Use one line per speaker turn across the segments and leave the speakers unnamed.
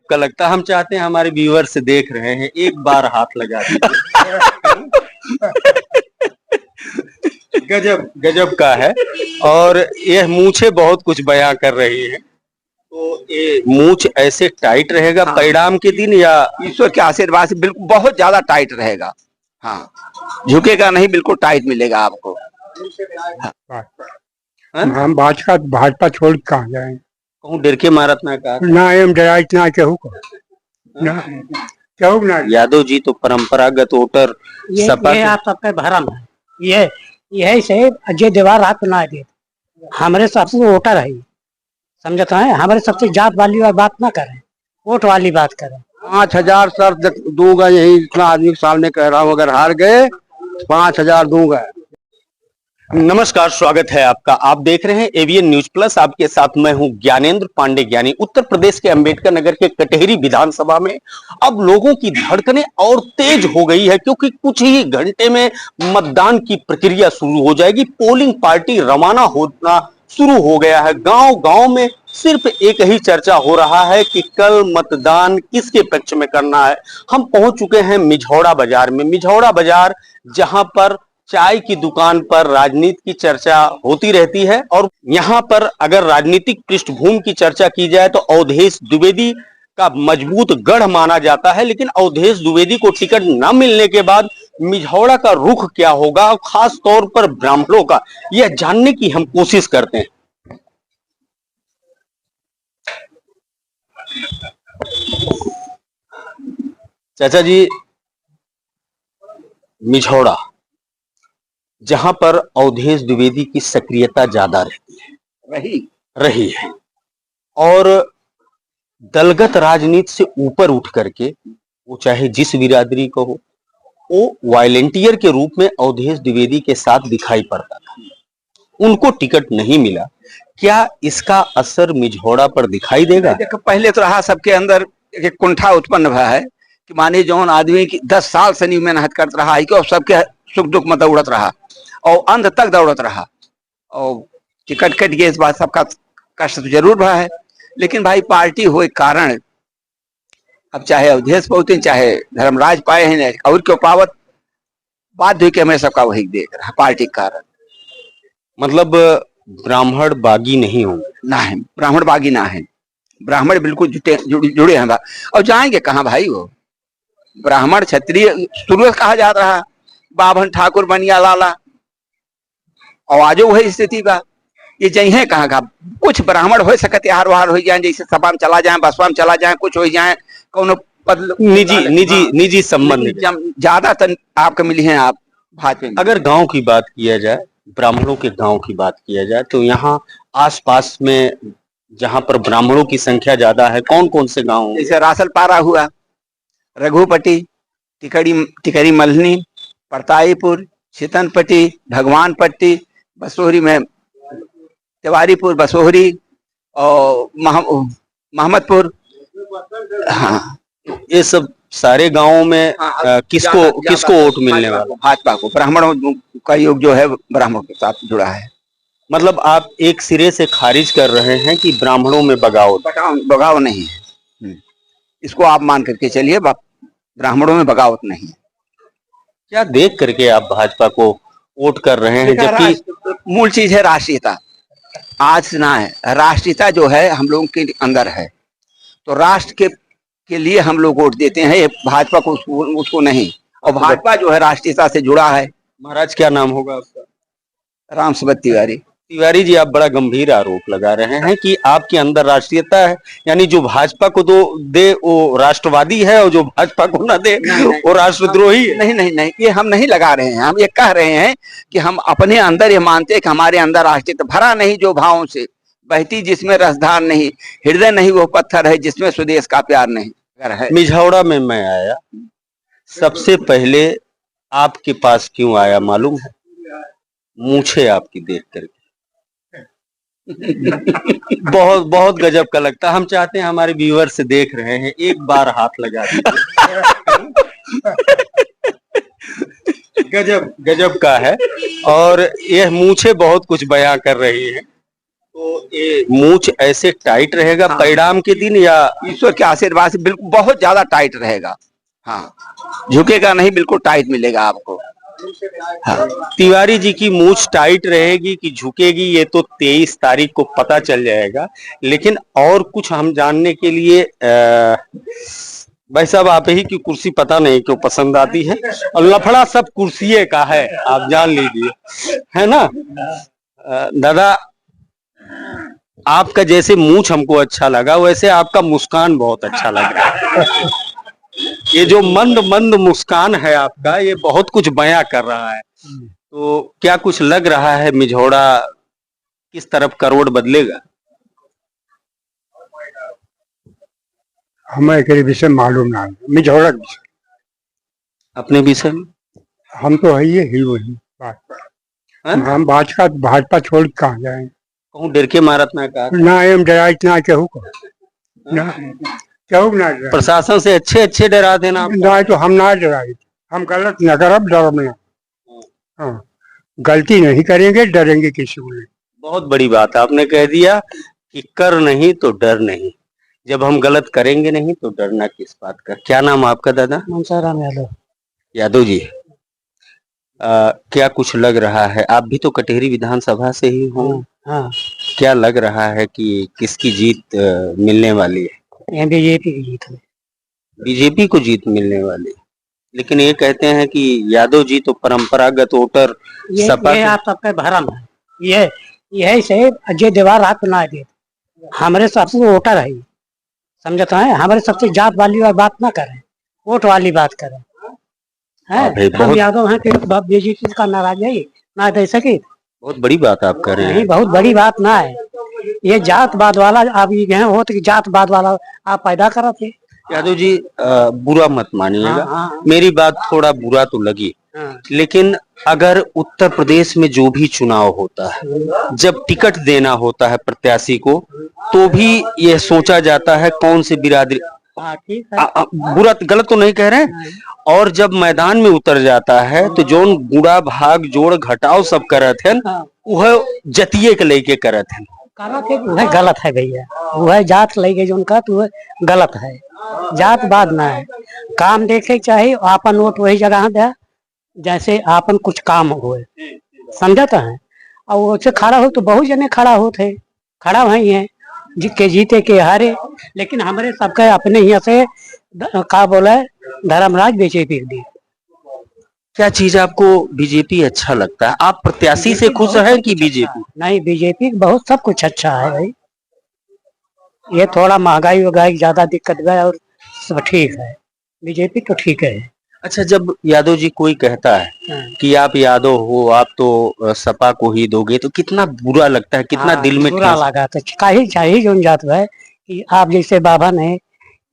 का लगता है। हम चाहते हैं हमारे व्यूअर से देख रहे हैं, एक बार हाथ लगा दीजिए। गजब गजब का है। और यह मूछें बहुत कुछ बयां कर रही है। तो ये मूछ ऐसे टाइट रहेगा परिणाम के दिन, या
ईश्वर के आशीर्वाद से बिल्कुल बहुत ज्यादा टाइट रहेगा। हाँ, झुकेगा नहीं, बिल्कुल टाइट मिलेगा आपको।
हम भाजपा छोड़ कहाँ जाए?
कहूँ डर के मारत ना का
ना एम डरा इतना केहू को ना केहू ना।
यादव जी तो परंपरागत वोटर सपा
ये आप सबका भरम है। ये यही से अजय देवाल रात को ना दे हमारे सबसे वोटर है, समझता है। हमारे सबसे जात वाली बात ना करें, वोट वाली बात करें।
5,000 सर दूंगा, यही इतना आदमी के सामने कह रहा हूँ। अगर हार गए 5,000 दूंगा।
नमस्कार, स्वागत है आपका। आप देख रहे हैं एवीएन न्यूज प्लस। आपके साथ मैं हूं ज्ञानेंद्र पांडे ज्ञानी। उत्तर प्रदेश के अंबेडकर नगर के कटेहरी विधानसभा में अब लोगों की धड़कनें और तेज हो गई है, क्योंकि कुछ ही घंटे में मतदान की प्रक्रिया शुरू हो जाएगी। पोलिंग पार्टी रवाना होना शुरू हो गया है। गांव गांव में सिर्फ एक ही चर्चा हो रहा है कि कल मतदान किसके पक्ष में करना है। हम पहुंच चुके हैं मिझौड़ा बाजार में। मिझौड़ा बाजार, जहां पर चाय की दुकान पर राजनीति की चर्चा होती रहती है, और यहाँ पर अगर राजनीतिक पृष्ठभूमि की चर्चा की जाए तो अवधेश द्विवेदी का मजबूत गढ़ माना जाता है। लेकिन अवधेश द्विवेदी को टिकट न मिलने के बाद मिझौड़ा का रुख क्या होगा, और खास तौर पर ब्राह्मणों का, यह जानने की हम कोशिश करते हैं। चाचा जी, मिझौड़ा जहां पर अवधेश द्विवेदी की सक्रियता ज्यादा रही है, और दलगत राजनीति से ऊपर उठ करके वो चाहे जिस बिरादरी को हो, वो वॉलंटियर के रूप में अवधेश द्विवेदी के साथ दिखाई पड़ता था। उनको टिकट नहीं मिला, क्या इसका असर मिझौड़ा पर दिखाई देगा?
देखो, पहले तो रहा सबके अंदर एक कुंठा उत्पन्न हुआ है कि माने जौन आदमी की 10 साल से नहीं मेहनत करता रहा है कि सबके सुख दुख में दौड़त रहा और अंत तक दौड़त रहा, और टिकट कट गए, इस बात सबका कष्ट तो जरूर रहा है। लेकिन भाई कारण अब चाहे अवधेश पहुंचे चाहे धर्मराज पाए हैं और क्यों पावत, बाध्य कि हमें सबका वही देख रहा पार्टी के कारण।
मतलब ब्राह्मण बागी नहीं होंगे?
ना है, ब्राह्मण बागी ना है। ब्राह्मण बिल्कुल जुड़े हैं। और जाएंगे कहाँ भाई? वो ब्राह्मण क्षत्रिय शुरू कहा जा रहा, बाभन ठाकुर बनिया लाला, और आज वही स्थिति बा। ये जइहे कहाँ का? कुछ ब्राह्मण हो सकते हार वार हो जाए, जैसे सभा में चला जाए, बसवा में चला जाए, कुछ हो जाए, कौन
निजी संबंध
ज्यादा आपको मिली है आप भाजपा में।
अगर गांव की बात किया जाए, ब्राह्मणों के गांव की बात किया जाए, तो यहाँ आसपास में जहां पर ब्राह्मणों की संख्या ज्यादा है, कौन कौन से गांव?
जैसे रासलपारा हुआ, रघुपति, टिकरी मल्हनी, परताईपुर, शीतनपट्टी, भगवानपट्टी, बसोहरी में तिवारीपुर, बसोहरी और मोहम्मदपुर। हाँ,
ये सब सारे गांवों में किसको वोट मिलने वाला?
भाजपा को। ब्राह्मणों का योग जो है ब्राह्मणों के साथ जुड़ा है।
मतलब आप एक सिरे से खारिज कर रहे हैं कि ब्राह्मणों में
बगाव नहीं है। इसको आप मान करके चलिए, ब्राह्मणों में बगावत नहीं है।
क्या देख करके आप भाजपा को वोट कर रहे हैं? जबकि
मूल चीज है राष्ट्रीयता। आज ना है, राष्ट्रीयता जो है हम लोगों के अंदर है, तो राष्ट्र के लिए हम लोग वोट देते हैं, भाजपा को उसको नहीं। और भाजपा जो है राष्ट्रीयता से जुड़ा है।
महाराज, क्या नाम होगा आपका?
राम सुबत तिवारी।
तिवारी जी, आप बड़ा गंभीर आरोप लगा रहे हैं कि आपके अंदर राष्ट्रीयता है, यानी जो भाजपा को दे वो राष्ट्रवादी है, और जो भाजपा को ना दे वो राष्ट्रद्रोही है।
नहीं नहीं नहीं, ये हम नहीं लगा रहे हैं। हम ये कह रहे हैं कि हम अपने अंदर ये मानते हैं कि हमारे अंदर राष्ट्रीयता भरा नहीं, जो भावों से बहती जिसमें रसधार नहीं, हृदय नहीं वो पत्थर है जिसमें स्वदेश का प्यार नहीं। अगर
मिझौड़ा में मैं आया, सबसे पहले आपके पास क्यों आया मालूम है? मूछे आपकी देख करके बहुत बहुत गजब का लगता है। हम चाहते हैं हमारे व्यूअर से देख रहे हैं, एक बार हाथ लगा दीजिए। गजब गजब का है। और यह मूछे बहुत कुछ बयां कर रही है। तो ये मूछ ऐसे टाइट रहेगा
हाँ।
परिणाम के दिन, या
ईश्वर के आशीर्वाद से बिल्कुल बहुत ज्यादा टाइट रहेगा। हाँ, झुकेगा नहीं, बिल्कुल टाइट मिलेगा आपको। हाँ।
तिवारी जी की मूछ टाइट रहेगी कि झुकेगी ये तो 23 तारीख को पता चल जाएगा। लेकिन और कुछ हम जानने के लिए भाई साहब, आप ही की कुर्सी पता नहीं क्यों पसंद आती है, और लफड़ा सब कुर्सी का है, आप जान लीजिए, है ना। दादा, आपका जैसे मूछ हमको अच्छा लगा, वैसे आपका मुस्कान बहुत अच्छा लग रहा है। ये जो मंद मंद मुस्कान है आपका, ये बहुत कुछ बयां कर रहा है। तो क्या कुछ लग रहा है मिझौड़ा किस तरफ करोड़ बदलेगा?
हमें एक विषय मालूम ना है, मिझौड़ा के विषय।
अपने विषय में
हम तो है ही वही भाजपा।
हैं?
हम भाजपा छोड़ के कहाँ जाएंगे।
कहूँ डर के मारत ना कहा,
ना एम डराइट ना केहू को, ना केहू ना डराइट।
प्रशासन से अच्छे अच्छे डरा देना आप।
ना तो हम ना डराइट, हम गलत न करब, डरब ना। हाँ, गलती नहीं करेंगे, डरेंगे किसी को नहीं।
बहुत बड़ी बात आपने कह दिया कि कर नहीं तो डर नहीं। जब हम गलत करेंगे नहीं तो डरना किस बात का। क्या नाम आपका दादा?
मनसाराम यादव।
यादव जी, क्या कुछ लग रहा है, आप भी तो कटेहरी विधानसभा से ही हो,
हाँ,
क्या लग रहा है कि किसकी जीत मिलने वाली है?
ये बीजेपी की जीत है।
बीजेपी को जीत मिलने वाली है, लेकिन ये कहते हैं कि यादव जी तो परंपरागत वोटर सपा
ये
के।
आप सबका भरम है। ये यही से अजय देवाल रात को ना दे, हमारे सबसे वोटर है, समझता है। हमारे सबसे जात वाली बात ना करें, वोट वाली बात करें।
हाँ भाई,
हम
बहुत
यादव हैं कि बीजेपी का नाराज है, ना दे सके।
बहुत बड़ी बात आप कर रहे
नहीं,
हैं।
बहुत बड़ी बात ना है। ये जातवाद वाला आप ये गए हो तो जातवाद वाला आप पैदा करा थे।
यादव जी, बुरा मत मानिएगा,
हाँ।
मेरी बात थोड़ा बुरा तो लगी,
हाँ।
लेकिन अगर उत्तर प्रदेश में जो भी चुनाव होता है, जब टिकट देना होता है प्रत्याशी को, तो भी यह सोचा जाता है कौन से बिरादरी।
हाँ, ठीक है।
बुरा गलत तो नहीं कह रहे हैं। और जब मैदान में उतर जाता है तो जोन गुड़ा भाग जोड़ घटाव सब करत है, वह जतिये के लेके करत है।
वह गलत है भैया, वह जात लेके जो उनका तो वह गलत है। जात बात ना है, काम देखे चाहे आपन वोट वही जगह दे जैसे आपन कुछ काम हुए, समझता है। और उससे खड़ा हो तो बहुत जने खड़ा होते, खड़ा वही है के जीते के हारे। लेकिन हमारे सबके अपने यहाँ से का बोला धर्मराज बीजेपी दी।
क्या चीज आपको बीजेपी अच्छा लगता है? आप प्रत्याशी से खुश हैं कि बीजेपी?
नहीं, बीजेपी बहुत सब कुछ अच्छा है भाई। ये थोड़ा महंगाई वगाई ज्यादा दिक्कत गया और सब ठीक है, बीजेपी तो ठीक है।
अच्छा, जब यादव जी कोई कहता है कि आप यादव हो, आप तो सपा को ही दोगे, तो कितना बुरा लगता है, कितना दिल में
बुरा लगा। तो काहे चाहिए जो जात है कि आप जैसे बाबा ने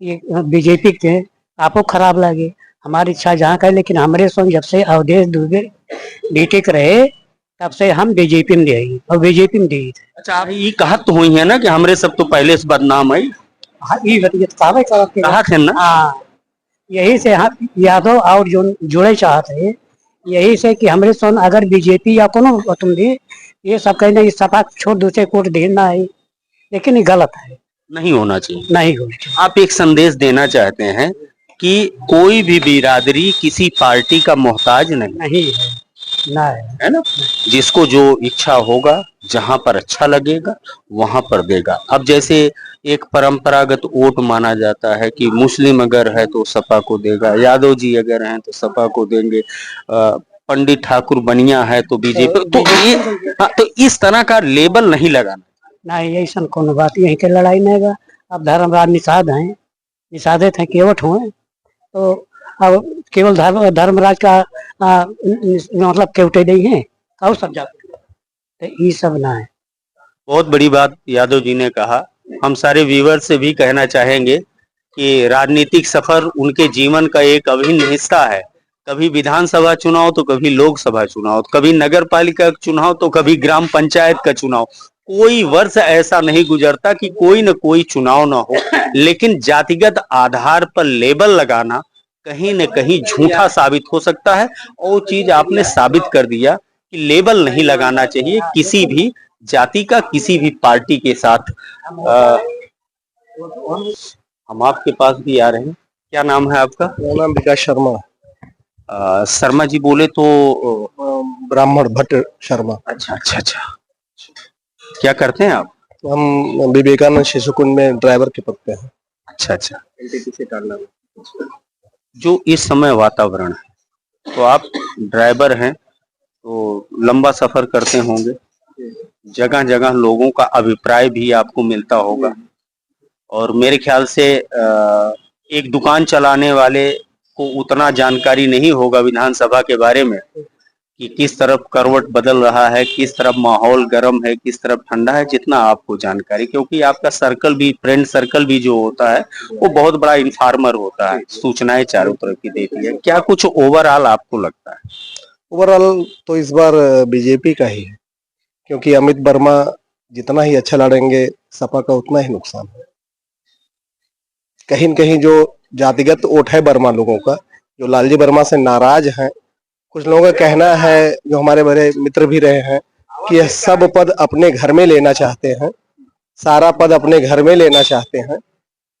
ये बीजेपी के आपको खराब लगे, हमारी इच्छा जहाँ का है। लेकिन हमारे संग जब से अवधेश दुबे डीटेक रहे तब से हम बीजेपी में रही और बीजेपी में दी।
अच्छा, आप ये कहत तो हुई है ना कि हमरे सब तो पहले से बदनाम है।
हाँ, ये
कहा थे ना।
हाँ, यही से हम यादव और जो जुड़े चाहते हैं, यही से कि हमारे संग अगर बीजेपी या कोनो तुम भी ये सब कहना सपा छोड़ दूसरे कोट देना है, लेकिन ये गलत है,
नहीं होना चाहिए।
नहीं होना चाहिए।
आप एक संदेश देना चाहते हैं कि कोई भी बिरादरी किसी पार्टी का मोहताज नहीं
है, ना
है ना। जिसको जो इच्छा होगा, जहां पर अच्छा लगेगा वहां पर देगा। अब जैसे एक परंपरागत वोट माना जाता है कि मुस्लिम अगर है तो सपा को देगा, यादव जी अगर हैं तो सपा को देंगे, पंडित ठाकुर बनिया है तो बीजेपी। तो इस तरह का लेबल नहीं लगाना।
नहीं, ऐसा कोनो बात यही के लड़ाई नहीं है। अब धर्मराज निषाद हैं, निषादित हैं केवट हुए, तो अब केवल धर्मराज का मतलब केवटे नहीं है और सब जाते, तो ये सब ना है।
बहुत बड़ी बात यादव जी ने कहा। हम सारे व्यूअर से भी कहना चाहेंगे कि राजनीतिक सफर उनके जीवन का एक अभिन्न हिस्सा है। कभी विधानसभा चुनाव तो कभी लोकसभा चुनाव, कभी नगर पालिका चुनाव तो कभी ग्राम पंचायत का चुनाव। कोई वर्ष ऐसा नहीं गुजरता कि कोई न कोई चुनाव ना हो। लेकिन जातिगत आधार पर लेबल लगाना कहीं न कहीं झूठा साबित हो सकता है, और चीज आपने साबित कर दिया कि लेबल नहीं लगाना चाहिए किसी भी जाति का किसी भी पार्टी के साथ हम आपके पास भी आ रहे हैं। क्या नाम है आपका?
मेरा नाम विकास शर्मा।
शर्मा जी बोले तो
ब्राह्मण भट्ट शर्मा।
अच्छा अच्छा अच्छा, क्या करते हैं आप?
हम विवेकानंद शिशु कुंज में ड्राइवर के पद पे हैं।
अच्छा अच्छा, जो इस समय वातावरण है, तो आप ड्राइवर हैं तो लंबा सफर करते होंगे, जगह जगह लोगों का अभिप्राय भी आपको मिलता होगा, और मेरे ख्याल से एक दुकान चलाने वाले को उतना जानकारी नहीं होगा विधानसभा के बारे में कि किस तरफ करवट बदल रहा है, किस तरफ माहौल गर्म है, किस तरफ ठंडा है, जितना आपको जानकारी, क्योंकि आपका सर्कल भी, फ्रेंड सर्कल भी जो होता है वो बहुत बड़ा इन्फॉर्मर होता है, सूचनाएं चारों तरफ की देती है। क्या कुछ ओवरऑल आपको लगता है?
ओवरऑल तो इस बार बीजेपी का ही है, क्योंकि अमित वर्मा जितना ही अच्छा लड़ेंगे सपा का उतना ही नुकसान है। कहीं न कहीं जो जातिगत वोट है वर्मा लोगों का, जो लालजी वर्मा से नाराज हैं, कुछ लोगों का कहना है, जो हमारे बड़े मित्र भी रहे हैं, कि यह सब पद अपने घर में लेना चाहते हैं, सारा पद अपने घर में लेना चाहते हैं।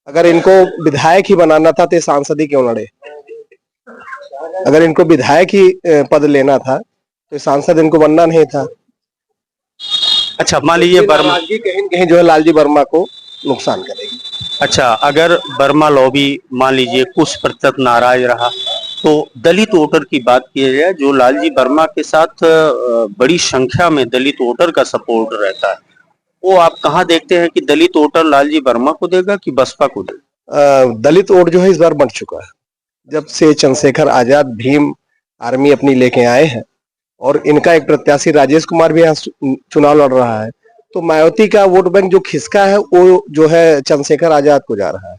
अगर इनको विधायक ही बनाना था तो सांसद ही क्यों लड़े? अगर इनको विधायक ही पद लेना था तो सांसद इनको बनना नहीं था।
अच्छा, मान लीजिए वर्मा,
कहीं न कहीं जो है लालजी वर्मा को नुकसान करेगी।
अच्छा, अगर वर्मा लॉबी मान लीजिए कुछ प्रतिशत नाराज रहा, तो दलित वोटर की बात की जाए, जो लालजी वर्मा के साथ बड़ी संख्या में दलित वोटर का सपोर्ट रहता है, वो आप कहाँ देखते हैं कि दलित वोटर लालजी वर्मा को देगा कि बसपा को देगा?
दलित वोट जो है इस बार बढ़ चुका है। जब से चंद्रशेखर आजाद भीम आर्मी अपनी लेके आए हैं और इनका एक प्रत्याशी राजेश कुमार भी यहाँ चुनाव लड़ रहा है, तो मायावती का वोट बैंक जो खिसका है वो जो है चंद्रशेखर आजाद को जा रहा है।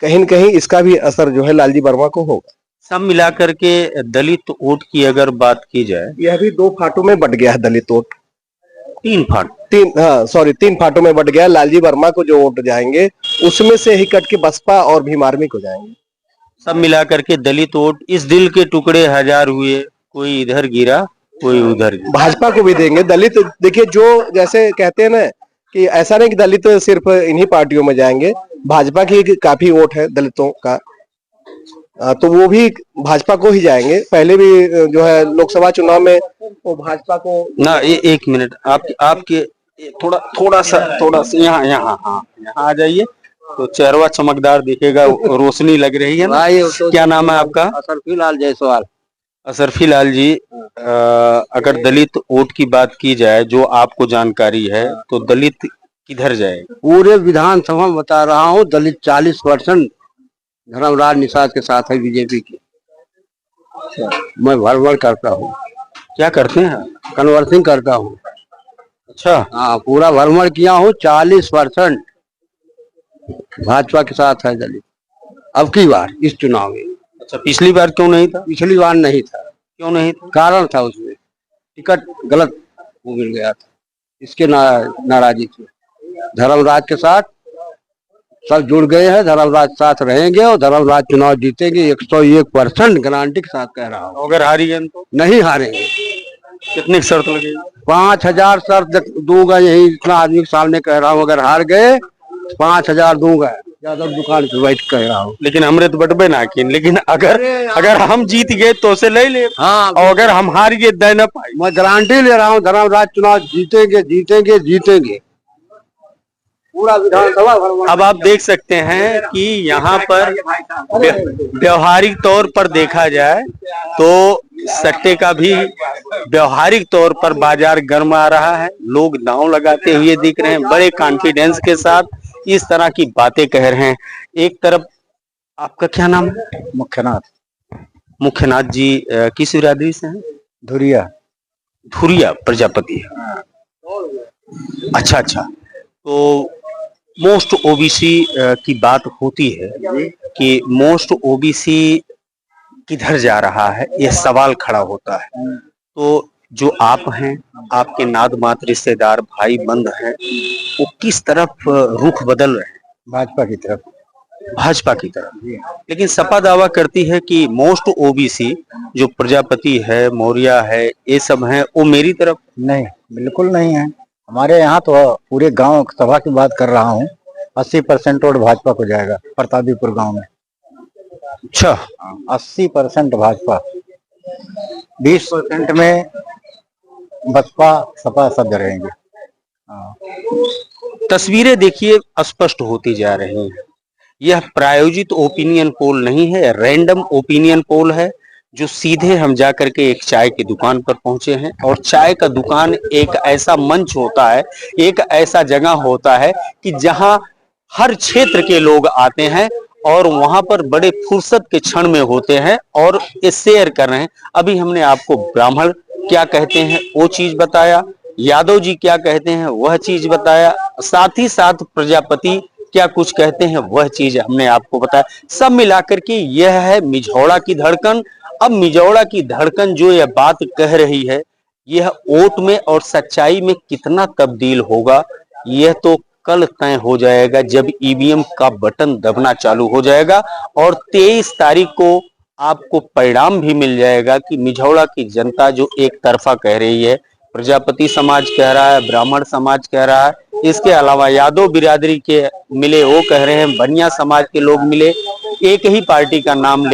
कहीं न कहीं इसका भी असर जो है लालजी वर्मा को होगा।
सब मिलाकर के दलित वोट की अगर बात की जाए,
यह भी 2 फाटों में बट गया है दलित वोट।
3
फाटों में बट गया। लालजी वर्मा को जो वोट जाएंगे उसमें से ही कट के बसपा और भीम आर्मी को जाएंगे।
सब मिलाकर के दलित वोट इस दिल के टुकड़े हजार हुए, कोई इधर गिरा कोई उधर गिरा।
भाजपा को भी देंगे। दलित देखिए, जो जैसे कहते हैं ना कि ऐसा नहीं कि दलित सिर्फ इन्हीं पार्टियों में जाएंगे, भाजपा की काफी वोट है दलितों का, तो वो भी भाजपा को ही जाएंगे। पहले भी जो है लोकसभा चुनाव में वो भाजपा को
ना। एक मिनट, आपके थोड़ा सा यहाँ आ जाइए तो चेहरा चमकदार दिखेगा, रोशनी लग रही है ना। क्या नाम है आपका?
असरफी लाल जायसवाल।
असरफी लाल जी, अगर दलित वोट की बात की जाए, जो आपको जानकारी है, तो दलित किधर जाएगा?
पूरे विधानसभा में बता रहा हूँ, दलित 40% धर्मराज निषाद के साथ है बीजेपी की। मैं भर करता हूँ।
क्या करते हैं?
कन्वर्सिंग करता हूँ।
अच्छा,
हाँ, पूरा भरमर किया हूँ। 40% भाजपा के साथ है दलित अब की बार इस चुनाव में।
अच्छा, पिछली बार क्यों नहीं था?
पिछली बार नहीं था।
क्यों नहीं था?
कारण था, उसमें टिकट गलत वो मिल गया था, इसके नाराजगी से। धर्मराज के साथ सब जुड़ गए हैं, धर्मराज साथ रहेंगे और धर्मराज चुनाव जीतेंगे 101% गारंटी के साथ कह रहा हूँ।
अगर हारी गए तो
नहीं हारेंगे।
कितनी शर्त लगेगी?
5000 शर्त दूंगा, यही इतना आदमी के सामने कह रहा हूँ। अगर हार गए 5000 दूंगा, ज्यादा दुकान पे बैठ कह रहा हूँ।
लेकिन हमरे तो बटबे ना किन, लेकिन अगर हम जीत गए तो उसे ले ले।
हाँ,
और अगर हम हार गए दे ना पाए।
मैं गारंटी ले रहा हूँ, धर्मराज चुनाव जीतेंगे जीतेंगे जीतेंगे। पूरा विधानसभा।
अब आप देख सकते हैं कि यहाँ पर व्यवहारिक तौर पर देखा जाए तो सट्टे का भी व्यवहारिक तौर पर बाजार गर्म आ रहा है। लोग दांव लगाते हुए दिख रहे हैं, बड़े कॉन्फिडेंस के साथ इस तरह की बातें कह रहे हैं। एक तरफ, आपका क्या नाम है? मुख्यनाथ जी किस बिरादरी से हैं? धुरिया प्रजापति। अच्छा अच्छा, तो मोस्ट ओबीसी की बात होती है कि मोस्ट ओबीसी किधर जा रहा है, ये सवाल खड़ा होता है। तो जो आप हैं, आपके नाद मात्र रिश्तेदार भाई बंद हैं, वो किस तरफ रुख बदल रहे हैं?
भाजपा की तरफ।
भाजपा की तरफ। लेकिन सपा दावा करती है कि मोस्ट ओबीसी जो प्रजापति है, मौर्य है, ये सब हैं, वो मेरी तरफ।
नहीं, बिल्कुल नहीं है।
हमारे यहाँ तो पूरे गांव सभा की बात कर रहा हूँ, 80% वोट भाजपा को जाएगा प्रतापीपुर गांव में।
अच्छा,
80% भाजपा, 20% में बसपा सपा सब रहेंगे।
तस्वीरें देखिए स्पष्ट होती जा रही हैं। यह प्रायोजित ओपिनियन पोल नहीं है, रैंडम ओपिनियन पोल है, जो सीधे हम जाकर के एक चाय की दुकान पर पहुंचे हैं। और चाय का दुकान एक ऐसा मंच होता है, एक ऐसा जगह होता है कि जहां हर क्षेत्र के लोग आते हैं और वहां पर बड़े फुर्सत के क्षण में होते हैं और ये शेयर कर रहे हैं। अभी हमने आपको ब्राह्मण क्या कहते हैं वो चीज बताया, यादव जी क्या कहते हैं वह चीज बताया, साथ ही साथ प्रजापति क्या कुछ कहते हैं वह चीज हमने आपको बताया। सब मिलाकर के यह है मिझौड़ा की धड़कन। अब मिझौड़ा की धड़कन जो यह बात कह रही है, यह वोट में और सच्चाई में कितना तब्दील होगा, यह तो कल तय हो जाएगा जब ईवीएम का बटन दबना चालू हो जाएगा। और 23 तारीख को आपको परिणाम भी मिल जाएगा कि मिझौड़ा की जनता जो एक तरफा कह रही है, प्रजापति समाज कह रहा है, ब्राह्मण समाज कह रहा है, इसके अलावा यादव बिरादरी के मिले वो कह रहे हैं, बनिया समाज के लोग मिले, एक ही पार्टी का नाम ले